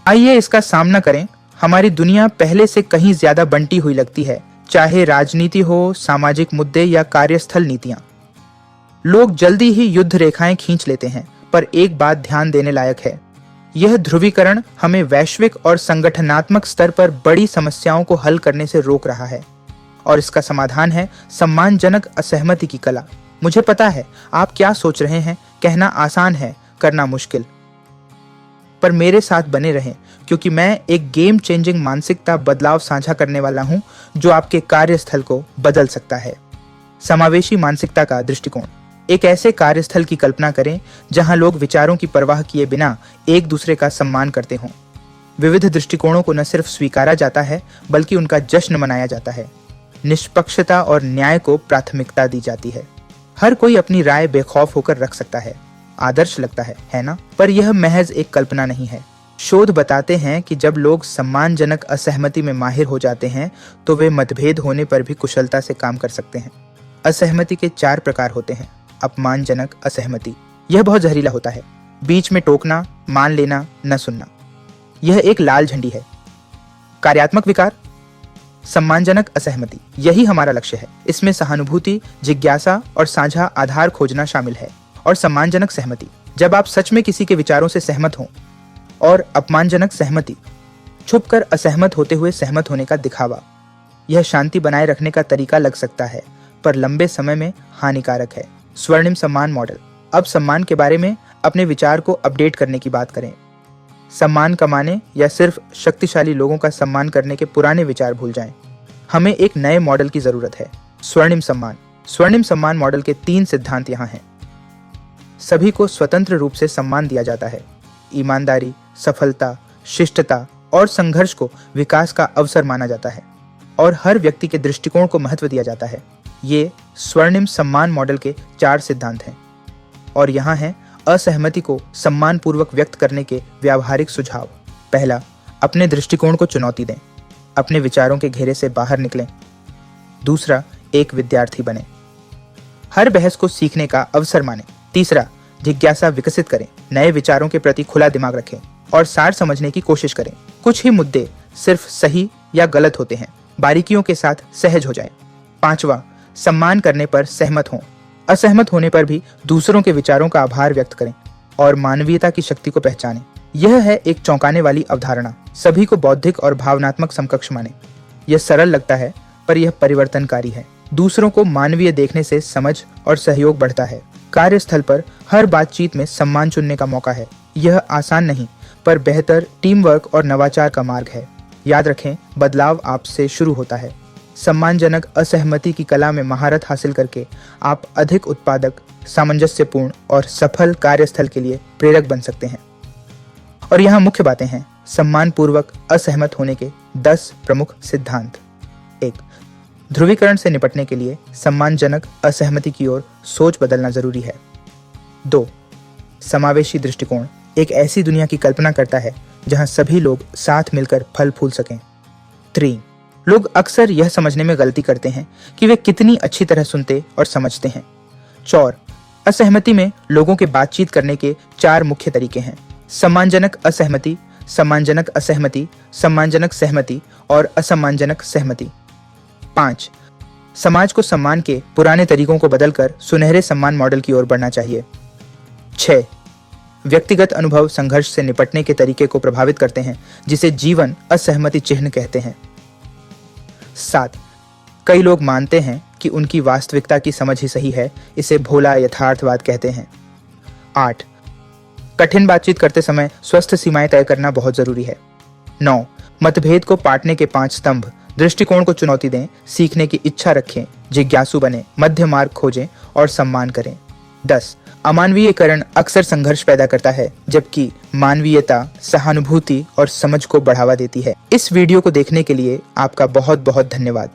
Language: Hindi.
आइए इसका सामना करें। हमारी दुनिया पहले से कहीं ज्यादा बंटी हुई लगती है, चाहे राजनीति हो, सामाजिक मुद्दे या कार्यस्थल नीतियां। लोग जल्दी ही युद्ध रेखाएं खींच लेते हैं, पर एक बात ध्यान देने लायक है। यह ध्रुवीकरण हमें वैश्विक और संगठनात्मक स्तर पर बड़ी समस्याओं को हल करने से रोक रहा है, और इसका समाधान है सम्मानजनक असहमति की कला। मुझे पता है आप क्या सोच रहे हैं, कहना आसान है, करना मुश्किल। पर मेरे साथ बने रहें, क्योंकि मैं एक गेम चेंजिंग मानसिकता बदलाव साझा करने वाला हूं जो आपके कार्यस्थल को बदल सकता है। समावेशी मानसिकता का दृष्टिकोण। एक ऐसे कार्यस्थल की कल्पना करें जहां लोग विचारों की परवाह किए बिना एक दूसरे का सम्मान करते हों। विविध दृष्टिकोणों को न सिर्फ स्वीकारा जाता है, बल्कि उनका जश्न मनाया जाता है। निष्पक्षता और न्याय को प्राथमिकता दी जाती है। हर कोई अपनी राय बेखौफ होकर रख सकता है। आदर्श लगता है ना? पर यह महज एक कल्पना नहीं है। शोध बताते हैं कि जब लोग सम्मानजनक असहमति में माहिर हो जाते हैं, तो वे मतभेद होने पर भी कुशलता से काम कर सकते हैं। असहमति के 4 प्रकार होते हैं। अपमानजनक असहमति, यह बहुत जहरीला होता है। बीच में टोकना, मान लेना, न सुनना, यह एक लाल झंडी है। कार्यात्मक विकार। सम्मानजनक असहमति, यही हमारा लक्ष्य है। इसमें सहानुभूति, जिज्ञासा और साझा आधार खोजना शामिल है। और सम्मानजनक सहमति, जब आप सच में किसी के विचारों से सहमत हों। और अपमानजनक सहमति, छुपकर असहमत होते हुए सहमत होने का दिखावा। यह शांति बनाए रखने का तरीका लग सकता है, पर लंबे समय में हानिकारक है। स्वर्णिम सम्मान मॉडल। अब सम्मान के बारे में अपने विचार को अपडेट करने की बात करें। सम्मान कमाने या सिर्फ शक्तिशाली लोगों का सम्मान करने के पुराने विचार भूल जाएं। हमें एक नए मॉडल की जरूरत है। स्वर्णिम सम्मान। स्वर्णिम सम्मान मॉडल के 3 सिद्धांत यहाँ हैं। सभी को स्वतंत्र रूप से सम्मान दिया जाता है। ईमानदारी, सफलता, शिष्टता और संघर्ष को विकास का अवसर माना जाता है, और हर व्यक्ति के दृष्टिकोण को महत्व दिया जाता है। ये स्वर्णिम सम्मान मॉडल के 4 सिद्धांत हैं। और यहाँ हैं असहमति को सम्मानपूर्वक व्यक्त करने के व्यावहारिक सुझाव। पहला, अपने दृष्टिकोण को चुनौती दें। अपने विचारों के घेरे से बाहर निकलें। दूसरा, एक विद्यार्थी बने। हर बहस को सीखने का अवसर मानें। तीसरा, जिज्ञासा विकसित करें। नए विचारों के प्रति खुला दिमाग रखें और सार समझने की कोशिश करें। कुछ ही मुद्दे सिर्फ सही या गलत होते हैं, बारीकियों के साथ सहज हो जाएं। 5वां, सम्मान करने पर सहमत हों। असहमत होने पर भी दूसरों के विचारों का आभार व्यक्त करें और मानवीयता की शक्ति को पहचानें। यह है एक चौंकाने वाली अवधारणा। सभी को बौद्धिक और भावनात्मक समकक्ष माने। यह सरल लगता है, पर यह परिवर्तनकारी है। दूसरों को मानवीय देखने से समझ और सहयोग बढ़ता है। कार्यस्थल पर हर बातचीत में सम्मान चुनने का मौका है। यह आसान नहीं, पर बेहतर टीम वर्क और नवाचार का मार्ग है। याद रखें, बदलाव आपसे शुरू होता है। सम्मानजनक असहमति की कला में महारत हासिल करके आप अधिक उत्पादक, सामंजस्यपूर्ण और सफल कार्यस्थल के लिए प्रेरक बन सकते हैं। और यहाँ मुख्य बातें हैं। सम्मानपूर्वक असहमत होने के 10 प्रमुख सिद्धांत। 1. ध्रुवीकरण से निपटने के लिए सम्मानजनक असहमति की ओर सोच बदलना जरूरी है। 2. समावेशी दृष्टिकोण एक ऐसी दुनिया की कल्पना करता है जहां सभी लोग साथ मिलकर फल फूल सकें। 3. लोग अक्सर यह समझने में गलती करते हैं कि वे कितनी अच्छी तरह सुनते और समझते हैं। 4. असहमति में लोगों के बातचीत करने के 4 मुख्य तरीके हैं। सम्मानजनक असहमति, सम्मानजनक असहमति, सम्मानजनक सहमति और असम्मानजनक सहमति। 5. समाज को सम्मान के पुराने तरीकों को बदलकर सुनहरे सम्मान मॉडल की ओर बढ़ना चाहिए। 6. व्यक्तिगत अनुभव संघर्ष से निपटने के तरीके को प्रभावित करते हैं, जिसे जीवन असहमति चिह्न कहते हैं। 7. कई लोग मानते हैं कि उनकी वास्तविकता की समझ ही सही है, इसे भोला यथार्थवाद कहते हैं। 8. कठिन बातचीत करते समय स्वस्थ सीमाएं तय करना बहुत जरूरी है। 9. मतभेद को पाटने के 5 स्तंभ। दृष्टिकोण को चुनौती दें, सीखने की इच्छा रखें, जिज्ञासु बने, मध्य मार्ग खोजें और सम्मान करें। 10. अमानवीयकरण अक्सर संघर्ष पैदा करता है, जबकि मानवीयता, सहानुभूति और समझ को बढ़ावा देती है। इस वीडियो को देखने के लिए आपका बहुत बहुत धन्यवाद।